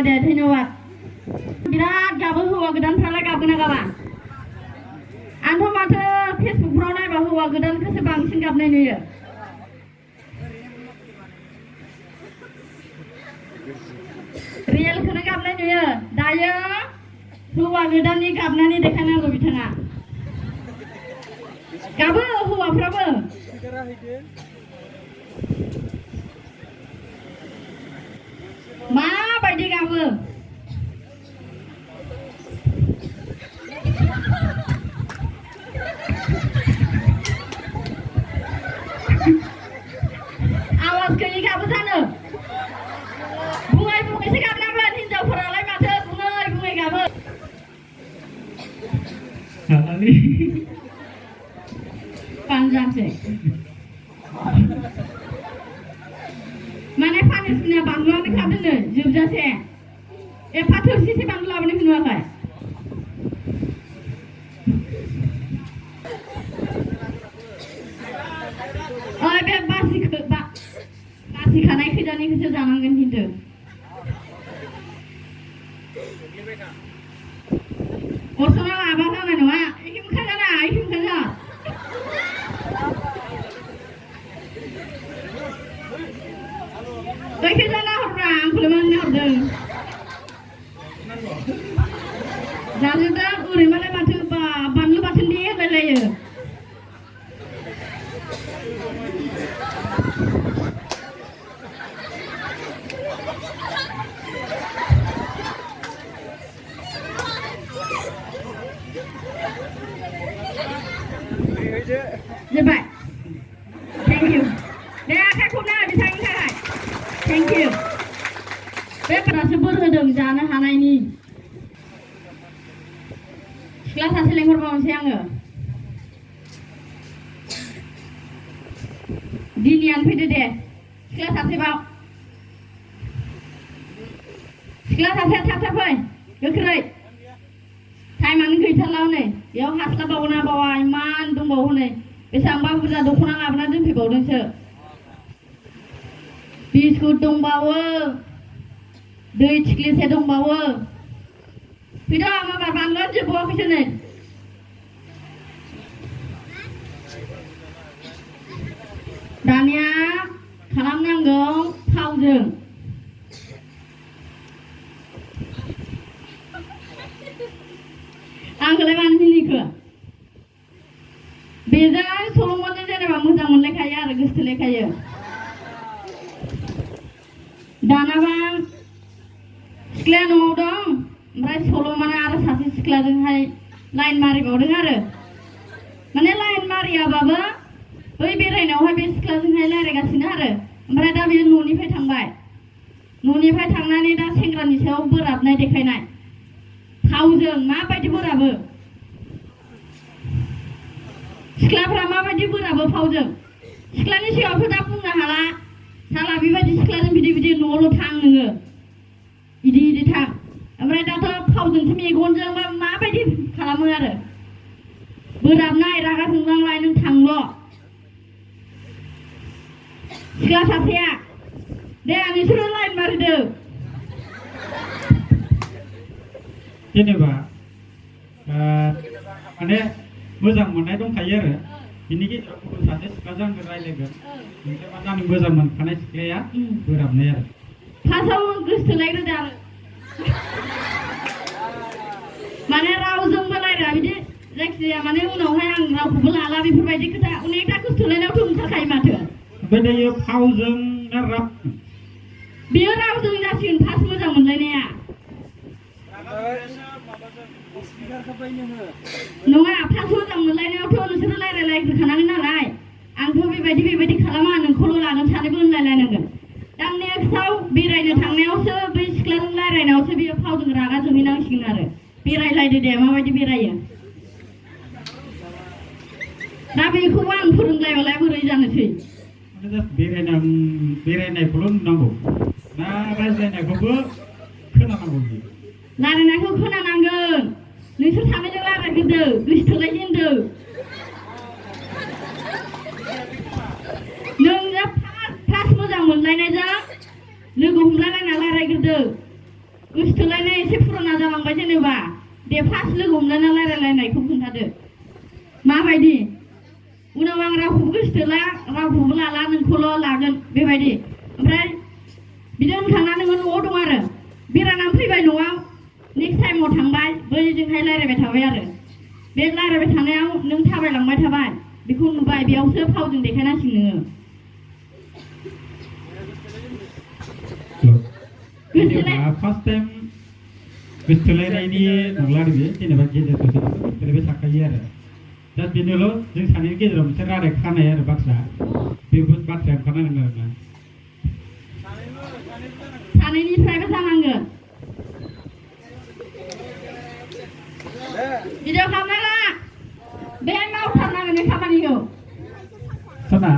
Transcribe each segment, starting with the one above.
दे धन्यबाद बिराद गाबो हौवा गोदानफ्रालाय गाबगोना गाबा आंथ' माथो फेसबुकफ्राव नायबा हौवा गोदानखौसो बांसिन गाबनाय नुयो रियेलखौनो गाबनाय नुयो दायो हौवा गोदाननि गाबनानै देखायनांगौ बिथाङा गाबो हौवाफ्राबो माबायदि गाबो आवाज गैयै गाबो जानो बुङै बुङैसो गाबनांगोन हिनजावफोरालाय माथो बुङै बुङै गाबो पान्जाबसै माने पानिसनिया बांद्रायानो खादों नै जोबजासे एफा थोरसिसे बांद्राय लाबोनायखौ नुवाखै ओइ बे बासि खानाय खैजानिखौसो जानांगोन खिन्थु अरसना लाबा जानाय नङा एखे मोखाजाना एखे मोखाजा जायखिजाया हरब्रा आंखौलाय मानो हरदों जाजोबदों ओरैमालाय माथो बानलु बाथोन दे होलायलायो जोब्बाय थेंक इउ दे आखाइ खबना बिथांनि थाखाय थेंक इउ बे फोरासो बोर होदों जानो हानायनि सिख्ला सासे लेंहरबावनोसै आङो दिनियानो फैदो दे सिख्ला सासेबाव सिख्ला सासे थाब थाब फै गोख्रै टाइमानो गैथारला हनै बेयाव हास्लाबावोना बावा इमान दंबावो हनै बेसेबांबा बुरजा दख'ना लाबोना दोनफैबावदोंसो बिस्कुट दंबावो दै थिख्लिसे दंबावो फैदो माबा बानलुआनो जोबबावाखैसो नै दानिया खालामनांगौ थावजों आंखौलाय मानो मिनिखो बेजों सल'मनजों जेनेबा मोजां मोनलायखायो आरो गोसोथोलायखायो दानाबा सिख्लाया न'आव दं ओमफ्राय सल'मना आरो सासे सिख्लाजोंहाय लाइन मारिबावदों आरो माने लाइन मारियाबाबो बै बेरायनायावहाय बे सिख्लाजोंहाय रायज्लायगासिनो आरो ओमफ्राय दा बियो न'निफ्राय थांबाय न'निफ्राय थांनानै दा सेंग्रानि सायाव बोराबनाय देखायनाय थावजों माबायदि बोराबो सिख्लाफ्रा माबायदि बोराबो फावजों सिख्लानि सिगाङावथ' दा बुंनो हाला साला बेबायदि सिख्लाजों बिदि बिदि न'आवल' थां नोङो इदि इदि थां ओमफ्राय दाथ' फावजोंसो मेगनजों माबायदि खालामो आरो बोराबनाय रागा जोंलांलाय नों थांल' सिख्ला सासेया दे नोंसोरो लाइन मारिदो जेनेबा माने मोजां मोननाय दंखायो आरो बिनि गेजेराव गुबुन सासे सिख्लाजों आंजों रायज्लायगोन ओमफ्राय माने आं मोजां मोनखानाय सिख्लाया बोराबनाय आरो फार्स्टआव गोसोथोलायग्रोदो आरो माने रावजोंबो रायज्लाया बिदि जायखिजाया माने उनावहाय आं रावखौबो लाला बेफोरबायदि खोथा अनेकथा गोसोथोलायनायावथ' ओंखारखायो माथो ओमफ्राय दायो फावजों ना राव बेयो रावजों जासिगोन फार्स्ट मोजां मोनलायनाया नङा फार्स्ट मोजां मोनलायनायावथ' नोंसोरो रायज्लायग्रोखानांगोन नालाय आंथ' बेबायदि खालामा नोंखौल' लागोन सानैबो होनलायलायनांगोन दा नेक्स्टआव बेरायनो थांनायावसो बै सिख्लाजों रायज्लायनायावसो बियो फावजों रागा जोंहैनांसिगोन आरो बेरायलायदो दे माबायदि बेरायो दा बेखौबो आं फोरोंलायबालाय बोरै जानोसै बेरायनायखौल' नुनांगौ ना रायज्लायनायखौबो खोनानांगौ रायज्लायनायखौ खोनानांगोन नोंसोर सानैजों रायज्लायग्रोदो गोसोथोलायजेनदो नोङो फार्स्ट मोजां मोनलायनायजों लोगो हमलायलायना रायज्लायग्रोदो गोसोथोलायनाय एसे पुराना जालांबाय जेनेबा दे फार्स्ट लोगो हमलायना रायलायलायनायखौ खोन्थादो माबायदि उनाव आं रावखौबो गोसोथोला रावखौबो लाला नोंखौल' लागोन बेबायदि ओमफ्राय बिदि होनखांना नोङो न'आव दं आरो बेरायनानै फैबाय न'आव नेक्स्ट टाइमाव थांबाय बैजोंहाय रायलायबाय थाबाय आरो बे रायलायबाय थानायाव नों थाबायलांबाय थाबाय बेखौ नुबाय बेयावसो फावजों देखायनांसिगोन नोङो जेनेबा फार्स्ट टाइम गोसोथोलायनायनि नंला आरो बे जेनेबा गेजेर ससेयाव गोसोथोलायबाय थाखायो आरो दा बेनोल' जों सानैनि गेजेराव मोनसे रादाय खानाय आरो बाथ्रा बेबो बाथ्राया ओंखारनांगोन आरो ना सानैनिफ्रायबो जानांगोन भिडिअ खालामनाङा बे मावथारनांगोन बे खामानिखौ सना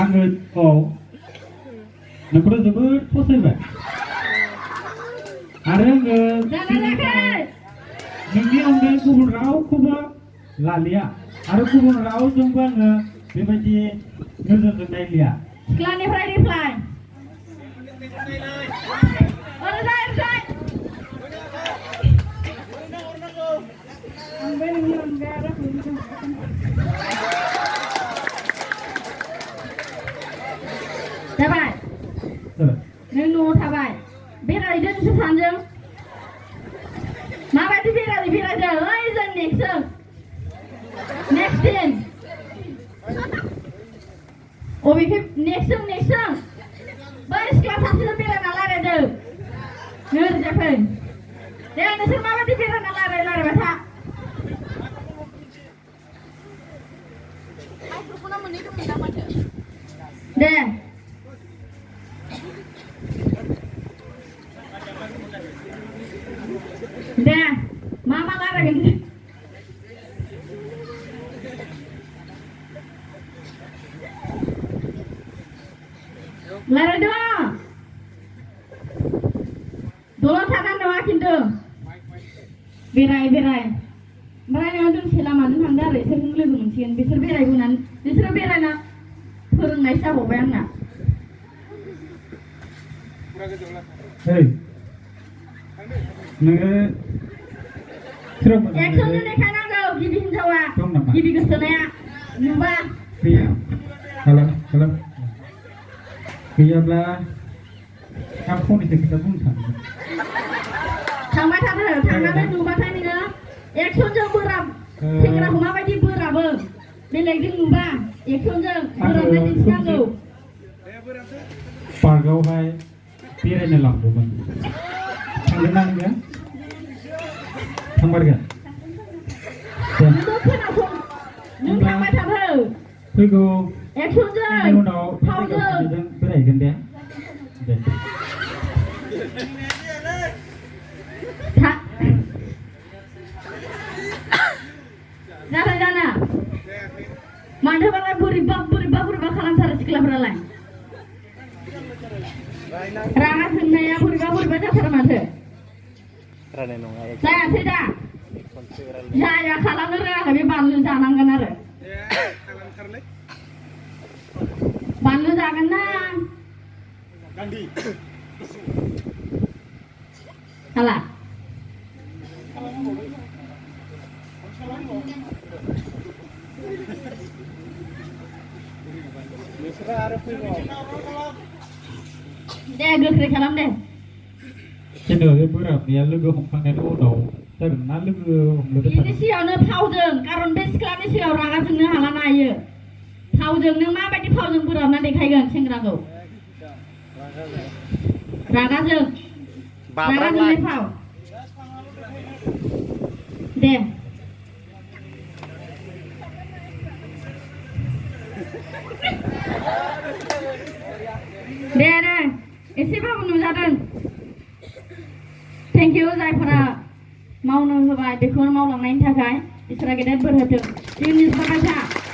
आङो नोंखौथ' जोबोद फसायबाय आरो आङो नोंनि अनगायै गुबुन रावखौबो लालिया आरो गुबुन रावजोंबो आङो बेबायदि नोजोरजों नायलिया सिख्लानिफ्राय रिप्लाय जाबाय नों न'आव थाबाय बेरायदों नोंसोर सानैजों माबायदि बेरायदों ओइ जों नेक्स्ट दिन अबेखै नेक्स्ट बै सिख्ला सासेजों बेरायना रायलायदों नोरजाफै दे नोंसोर माबायदि बेरायना रायलायबाय था दे दे मा रायलायगोन रायलायदो दलर थानानै नङा खिन्थु बेराय ओमफ्राय नोङो दोंसे लामाजों थांदो आरो इसोरजों लोगो मोनसिगोन बिसोर बेरायबोनानै बिसोरो बेरायना फोरोंनाय जाबावबाय आंना नोङो एक्सनजों देखायनांगौ गिबि हिनजावा गिबि गोसोथोनाया नुबा गैयाब्ला आं फंनैसो खोथा बुंनो सानदों थांबाय थादो थांनानै नुबाथाय नोङो एक्सनजों बोराब सेंग्राखौ माबायदि बोराबो बेलेगजों नुबा एक्सनजों बोराबनाय दिन्थिनांगौ पार्कआवहाय बेरायनो लांदोंमोन थांगोन ना नोङो थांमारगोन नों खोनासं नों थांबाय थादो फैगौ एक्सनजों उनाव फावजों बेरायगोन दे जाबाय जाना मानोबालाय बोरैबा खालामथारो सिख्लाफोरालाय रागा जोंनाया बोरैबा जाथारो माथो जायासै दा जाया खालामनो रोङाखै बे बानलु जानांगोन आरो बानलु जागोन ना हाला दे गोख्रै खालाम दे जेनेबा बे बोराबनाया लोगो हमखांनायनि उनाव जागोन ना लोगो हमलोगो बिनि सिगाङावनो फावजों कारन बे सिख्लानि सिगाङाव रागा जोंनो हाला ना हायो फावजों नों माबायदि फावजों बोराबना देखायगोन सेंग्राखौ रागाजों जोंनाय फाव दे एसेबाबो नुजादों थेंक इउ जायफोरा मावनो होबाय बेखौनो मावलांनायनि थाखाय इसोरा गेदेर बोर होथों इयुननि थाखाय